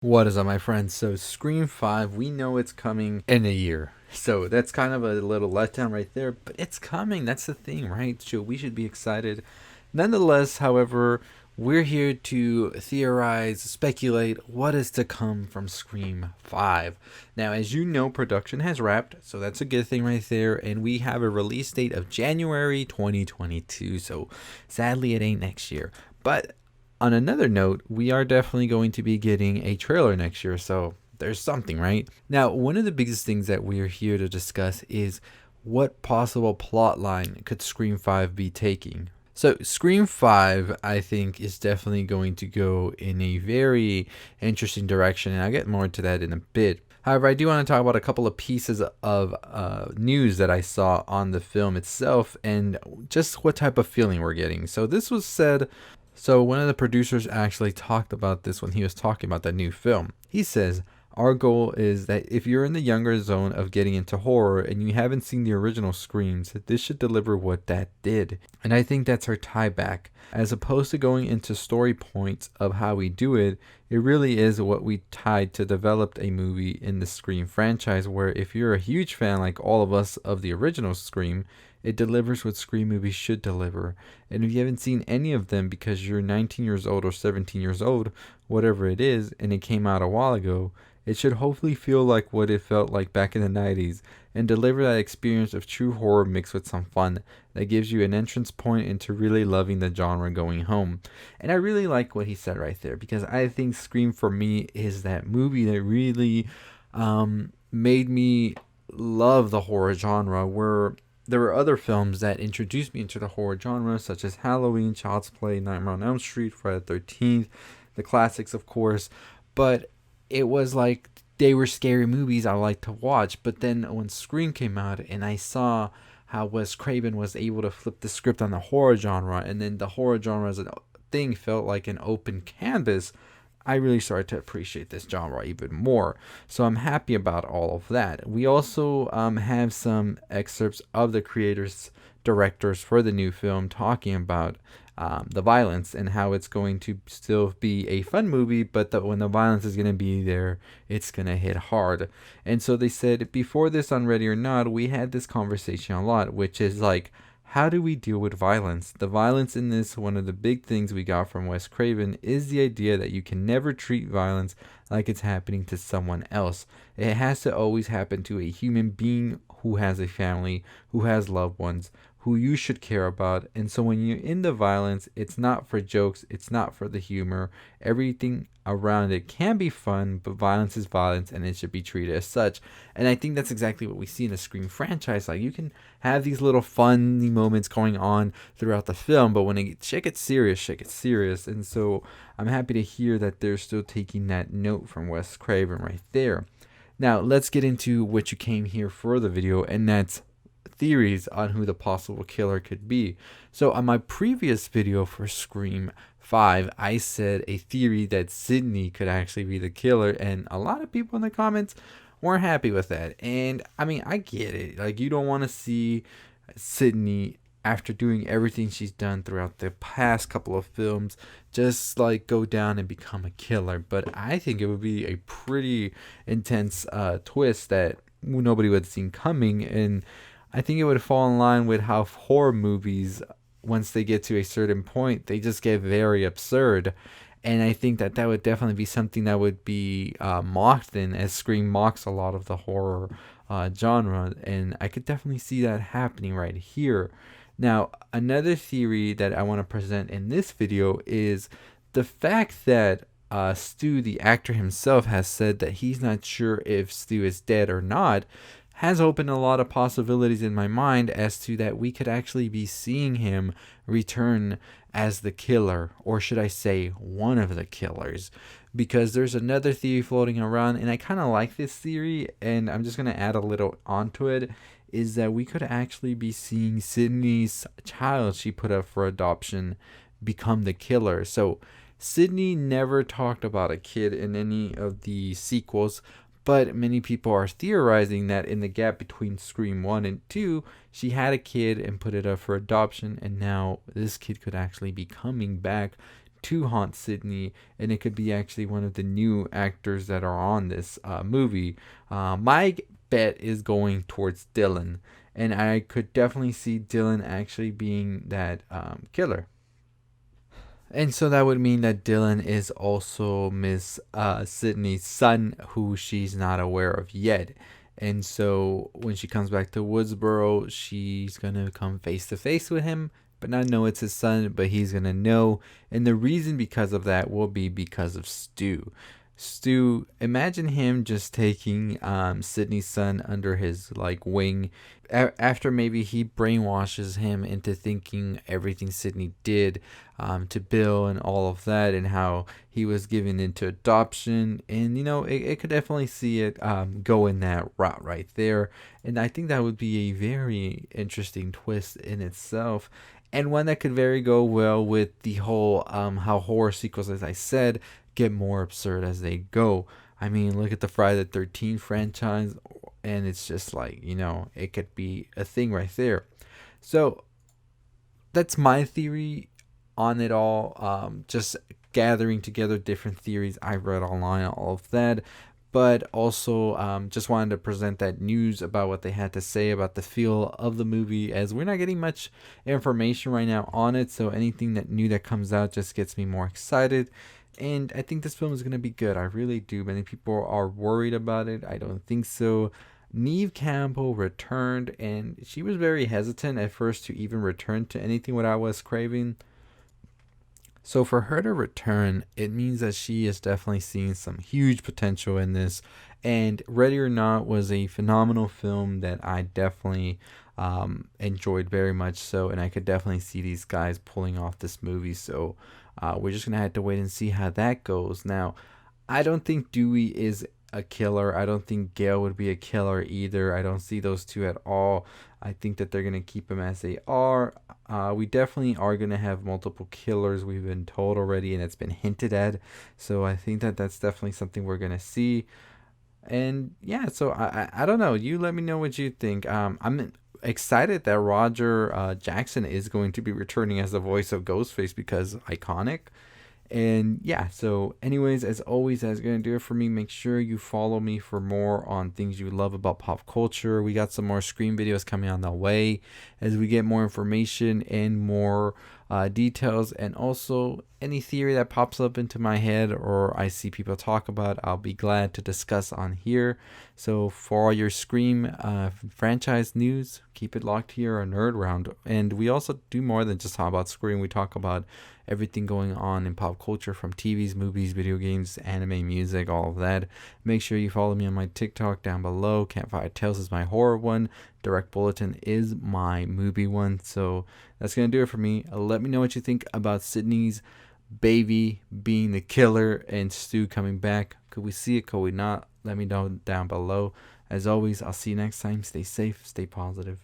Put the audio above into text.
What is up, my friends? So, Scream 5, we know it's coming in a year. So, that's kind of a little letdown right there, but it's coming. That's the thing, right? So, we should be excited. Nonetheless, however, we're here to theorize, speculate what is to come from Scream 5. Now, as you know, production has wrapped, so that's a good thing right there, and we have a release date of January 2022. So, sadly, it ain't next year. But on another note, we are definitely going to be getting a trailer next year, so there's something, right? Now, one of the biggest things that we are here to discuss is what possible plot line could Scream 5 be taking? So, Scream 5, I think, is definitely going to go in a very interesting direction, and I'll get more into that in a bit. However, I do want to talk about a couple of pieces of news that I saw on the film itself and just what type of feeling we're getting. So, this was said. So, one of the producers actually talked about this when he was talking about that new film. He says, our goal is that if you're in the younger zone of getting into horror and you haven't seen the original Screams, this should deliver what that did. And I think that's our tie back. As opposed to going into story points of how we do it, it really is what we tied to develop a movie in the Scream franchise, where if you're a huge fan like all of us of the original Scream, it delivers what Scream movies should deliver. And if you haven't seen any of them because you're 19 years old or 17 years old, whatever it is, and it came out a while ago, it should hopefully feel like what it felt like back in the 90s and deliver that experience of true horror mixed with some fun that gives you an entrance point into really loving the genre going home. And I really like what he said right there, because I think Scream for me is that movie that really made me love the horror genre, where there were other films that introduced me into the horror genre, such as Halloween, Child's Play, Nightmare on Elm Street, Friday the 13th, the classics, of course. But it was like they were scary movies I liked to watch. But then when Scream came out and I saw how Wes Craven was able to flip the script on the horror genre, and then the horror genre as a thing felt like an open canvas, I really started to appreciate this genre even more. So I'm happy about all of that. We also have some excerpts of the creators, directors for the new film talking about the violence and how it's going to still be a fun movie, but that when the violence is going to be there, it's going to hit hard. And so they said before this on Ready or Not, we had this conversation a lot, which is like, how do we deal with violence? The violence in this, one of the big things we got from Wes Craven, is the idea that you can never treat violence like it's happening to someone else. It has to always happen to a human being who has a family, who has loved ones, who you should care about. And so when you're in the violence, it's not for jokes, it's not for the humor. Everything around it can be fun, but violence is violence and it should be treated as such. And I think that's exactly what we see in the Scream franchise. Like, you can have these little funny moments going on throughout the film, but when shit gets serious, shit gets serious. And so I'm happy to hear that they're still taking that note from Wes Craven right there. Now, let's get into what you came here for the video, and that's theories on who the possible killer could be. So, on my previous video for Scream 5, I said a theory that Sidney could actually be the killer, and a lot of people in the comments weren't happy with that. And I mean, I get it. Like, you don't want to see Sidney, after doing everything she's done throughout the past couple of films, just like go down and become a killer. But I think it would be a pretty intense twist that nobody would have seen coming, and I think it would fall in line with how horror movies, once they get to a certain point, they just get very absurd. And I think that that would definitely be something that would be mocked in, as Scream mocks a lot of the horror genre. And I could definitely see that happening right here. Now, another theory that I want to present in this video is the fact that Stu, the actor himself, has said that he's not sure if Stu is dead or not, has opened a lot of possibilities in my mind as to that we could actually be seeing him return as the killer, or should I say one of the killers, because there's another theory floating around, and I kind of like this theory, and I'm just going to add a little onto it, is that we could actually be seeing Sydney's child she put up for adoption become the killer. So Sydney never talked about a kid in any of the sequels, but many people are theorizing that in the gap between Scream 1 and 2, she had a kid and put it up for adoption, and now this kid could actually be coming back to haunt Sydney, and it could be actually one of the new actors that are on this movie. My bet is going towards Dylan, and I could definitely see Dylan actually being that killer. And so that would mean that Dylan is also Miss Sydney's son, who she's not aware of yet. And so when she comes back to Woodsboro, she's going to come face to face with him, but not know it's his son, but he's going to know. And the reason because of that will be because of Stu. Stu, imagine him just taking Sydney's son under his like wing after maybe he brainwashes him into thinking everything Sydney did to Bill and all of that, and how he was given into adoption. And it could definitely see it go in that route right there. And I think that would be a very interesting twist in itself, and one that could very go well with the whole how horror sequels, as I said, get more absurd as they go. I mean, look at the Friday the 13th franchise, and it's just like, it could be a thing right there. So that's my theory on it all. Just gathering together different theories I read online, all of that. But also, just wanted to present that news about what they had to say about the feel of the movie, as we're not getting much information right now on it. So anything that new that comes out just gets me more excited. And I think this film is going to be good. I really do. Many people are worried about it. I don't think so. Neve Campbell returned, and she was very hesitant at first to even return to anything without Wes Craven. So for her to return, it means that she is definitely seeing some huge potential in this. And Ready or Not was a phenomenal film that I definitely enjoyed very much so, and I could definitely see these guys pulling off this movie. So we're just gonna have to wait and see how that goes. Now, I don't think Dewey is a killer. I don't think Gail would be a killer either. I don't see those two at all. I think that they're gonna keep them as they are. We definitely are gonna have multiple killers. We've been told already, and it's been hinted at. So I think that that's definitely something we're gonna see. And yeah, so I don't know. You let me know what you think. I'm excited that Roger Jackson is going to be returning as the voice of Ghostface, because iconic. And yeah, so anyways, as always, that's going to do it for me. Make sure you follow me for more on things you love about pop culture. We got some more Scream videos coming on the way as we get more information and more details, and also any theory that pops up into my head or I see people talk about, I'll be glad to discuss on here. So for all your Scream franchise news, keep it locked here on Nerd Round. And we also do more than just talk about Scream. We talk about everything going on in pop culture, from TVs, movies, video games, anime, music, all of that. Make sure you follow me on my TikTok down below. Campfire Tales is my horror one. Direct Bulletin is my movie one. So that's going to do it for me. Let me know what you think about Sydney's baby being the killer and Stu coming back. Could we see it? Could we not? Let me know down below. As always, I'll see you next time. Stay safe, stay positive.